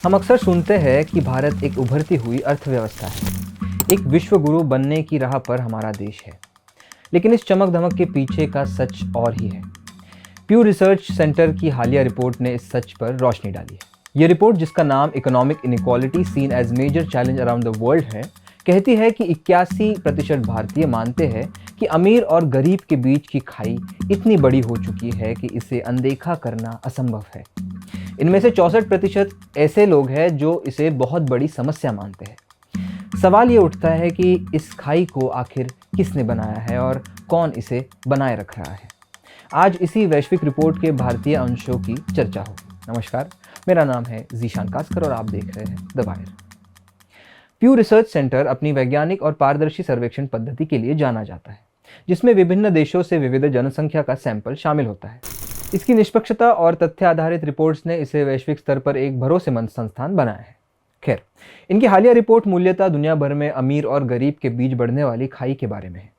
हम अक्सर सुनते हैं कि भारत एक उभरती हुई अर्थव्यवस्था है। एक विश्व गुरु बनने की राह पर हमारा देश है। लेकिन इस चमक धमक के पीछे का सच और ही है। प्यू रिसर्च सेंटर की हालिया रिपोर्ट ने इस सच पर रोशनी डाली है। ये रिपोर्ट, जिसका नाम economic inequality seen as major challenge around the world है, कहती है कि 81% भारतीय मानते हैं कि अमीर और गरीब के बीच की खाई इतनी बड़ी हो चुकी है कि इसे अनदेखा करना असंभव है। इनमें से 64% ऐसे लोग हैं जो इसे बहुत बड़ी समस्या मानते हैं। सवाल ये उठता है कि इस खाई को आखिर किसने बनाया है और कौन इसे बनाए रख रहा है। आज इसी वैश्विक रिपोर्ट के भारतीय अंशों की चर्चा होगी। नमस्कार, मेरा नाम है जीशान कास्कर और आप देख रहे हैं द वायर। प्यू रिसर्च सेंटर अपनी वैज्ञानिक और पारदर्शी सर्वेक्षण पद्धति के लिए जाना जाता है, जिसमें विभिन्न देशों से विविध जनसंख्या का सैंपल शामिल होता है। इसकी निष्पक्षता और तथ्य आधारित रिपोर्ट्स ने इसे वैश्विक स्तर पर एक भरोसेमंद संस्थान बनाया है। खैर, इनकी हालिया रिपोर्ट मूल्यतः दुनिया भर में अमीर और गरीब के बीच बढ़ने वाली खाई के बारे में है।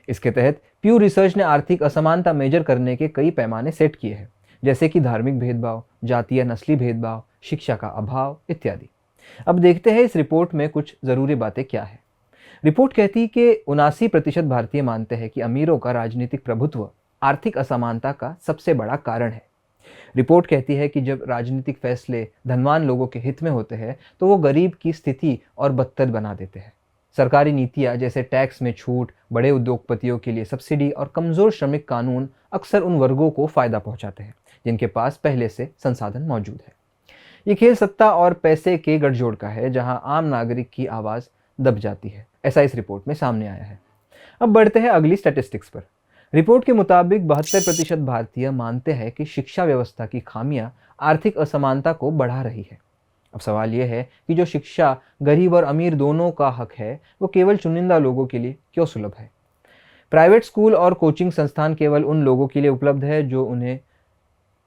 इसके तहत प्यू रिसर्च ने आर्थिक असमानता मेजर करने के कई पैमाने सेट किए हैं, जैसे कि धार्मिक भेदभाव, जातीय नस्ली भेदभाव, शिक्षा का अभाव इत्यादि। अब देखते हैं इस रिपोर्ट में कुछ जरूरी बातें क्या है। रिपोर्ट कहती है कि 79% भारतीय मानते हैं कि अमीरों का राजनीतिक प्रभुत्व आर्थिक असमानता का सबसे बड़ा कारण है। रिपोर्ट कहती है कि जब राजनीतिक फैसले धनवान लोगों के हित में होते हैं तो वो गरीब की स्थिति और बदतर बना देते हैं। सरकारी नीतियां जैसे टैक्स में छूट, बड़े उद्योगपतियों के लिए सब्सिडी और कमजोर श्रमिक कानून अक्सर उन वर्गों को फायदा पहुंचाते हैं जिनके पास पहले से संसाधन मौजूद है। ये खेल सत्ता और पैसे के गठजोड़ का है, जहां आम नागरिक की आवाज दब जाती है। ऐसा इस रिपोर्ट में सामने आया है। अब बढ़ते हैं अगली स्टैटिस्टिक्स पर। रिपोर्ट के मुताबिक 72% भारतीय मानते हैं कि शिक्षा व्यवस्था की खामियां आर्थिक असमानता को बढ़ा रही है। अब सवाल यह है कि जो शिक्षा गरीब और अमीर दोनों का हक है, वो केवल चुनिंदा लोगों के लिए क्यों सुलभ है? प्राइवेट स्कूल और कोचिंग संस्थान केवल उन लोगों के लिए उपलब्ध है जो उन्हें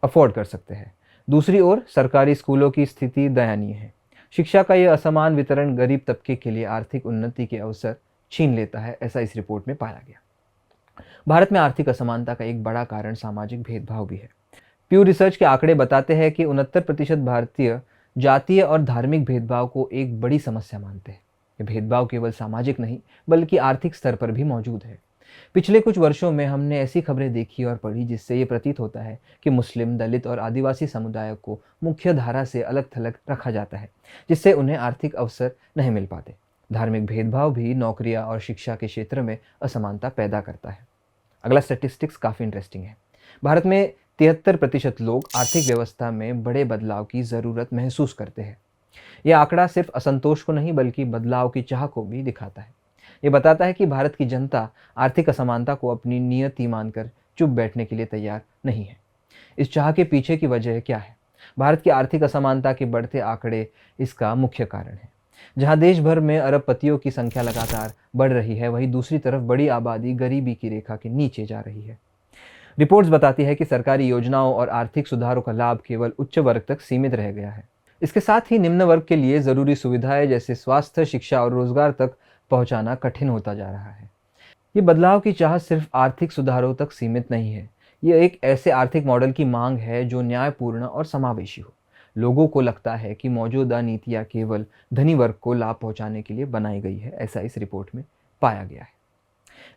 अफोर्ड कर सकते हैं। दूसरी ओर सरकारी स्कूलों की स्थिति दयनीय है। शिक्षा का यह असमान वितरण गरीब तबके के लिए आर्थिक उन्नति के अवसर छीन लेता है, ऐसा इस रिपोर्ट में पाया गया। भारत में आर्थिक असमानता का एक बड़ा कारण सामाजिक भेदभाव भी है। प्यू रिसर्च के आंकड़े बताते हैं कि 69% भारतीय जातीय और धार्मिक भेदभाव को एक बड़ी समस्या मानते हैं। ये भेदभाव केवल सामाजिक नहीं बल्कि आर्थिक स्तर पर भी मौजूद है। पिछले कुछ वर्षों में हमने ऐसी खबरें देखी और पढ़ी जिससे ये प्रतीत होता है कि मुस्लिम, दलित और आदिवासी समुदायों को मुख्य धारा से अलग थलग रखा जाता है, जिससे उन्हें आर्थिक अवसर नहीं मिल पाते। धार्मिक भेदभाव भी नौकरियां और शिक्षा के क्षेत्र में असमानता पैदा करता है। अगला स्टैटिस्टिक्स काफ़ी इंटरेस्टिंग है। भारत में 73% लोग आर्थिक व्यवस्था में बड़े बदलाव की ज़रूरत महसूस करते हैं। यह आंकड़ा सिर्फ असंतोष को नहीं बल्कि बदलाव की चाह को भी दिखाता है। ये बताता है कि भारत की जनता आर्थिक असमानता को अपनी नियति मानकर चुप बैठने के लिए तैयार नहीं है। इस चाह के पीछे की वजह क्या है? भारत की आर्थिक असमानता के बढ़ते आंकड़े इसका मुख्य कारण है। जहां देश भर में अरबपतियों की संख्या लगातार बढ़ रही है, वहीं दूसरी तरफ बड़ी आबादी गरीबी की रेखा के नीचे जा रही है। रिपोर्ट्स बताती है कि सरकारी योजनाओं और आर्थिक सुधारों का लाभ केवल उच्च वर्ग तक सीमित रह गया है। इसके साथ ही निम्न वर्ग के लिए जरूरी सुविधाएं जैसे स्वास्थ्य, शिक्षा और रोजगार तक पहुंचाना कठिन होता जा रहा है। ये बदलाव की चाह सिर्फ आर्थिक सुधारों तक सीमित नहीं है। ये एक ऐसे आर्थिक मॉडल की मांग है जो न्यायपूर्ण और समावेशी हो। लोगों को लगता है कि मौजूदा नीतियां केवल धनी वर्ग को लाभ पहुंचाने के लिए बनाई गई है, ऐसा इस रिपोर्ट में पाया गया है।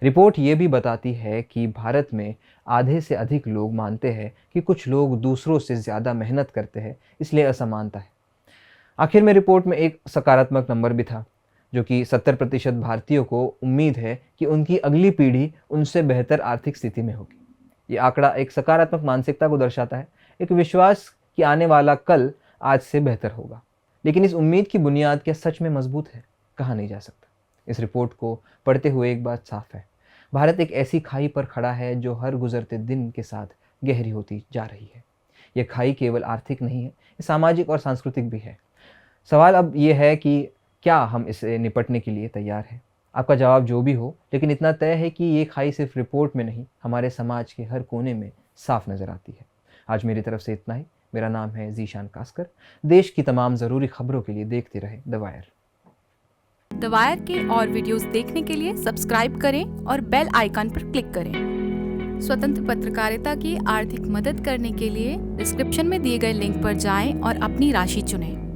रिपोर्ट ये भी बताती है कि भारत में आधे से अधिक लोग मानते हैं कि कुछ लोग दूसरों से ज़्यादा मेहनत करते हैं, इसलिए असमानता है। आखिर में रिपोर्ट में एक सकारात्मक नंबर भी था, जो कि 70% भारतीयों को उम्मीद है कि उनकी अगली पीढ़ी उनसे बेहतर आर्थिक स्थिति में होगी। ये आंकड़ा एक सकारात्मक मानसिकता को दर्शाता है, एक विश्वास कि आने वाला कल आज से बेहतर होगा। लेकिन इस उम्मीद की बुनियाद क्या सच में मजबूत है? कहा नहीं जा सकता। इस रिपोर्ट को पढ़ते हुए एक बात साफ है, भारत एक ऐसी खाई पर खड़ा है जो हर गुजरते दिन के साथ गहरी होती जा रही है। यह खाई केवल आर्थिक नहीं है, ये सामाजिक और सांस्कृतिक भी है। सवाल अब ये है कि क्या हम इससे निपटने के लिए तैयार हैं? आपका जवाब जो भी हो, लेकिन इतना तय है कि ये खाई सिर्फ रिपोर्ट में नहीं, हमारे समाज के हर कोने में साफ नजर आती है। आज मेरी तरफ से इतना ही। मेरा नाम है जीशान कास्कर। देश की तमाम ज़रूरी खबरों के लिए देखते रहे द वायर। द वायर के और वीडियोस देखने के लिए सब्सक्राइब करें और बेल आइकन पर क्लिक करें। स्वतंत्र पत्रकारिता की आर्थिक मदद करने के लिए डिस्क्रिप्शन में दिए गए लिंक पर जाएं और अपनी राशि चुनें।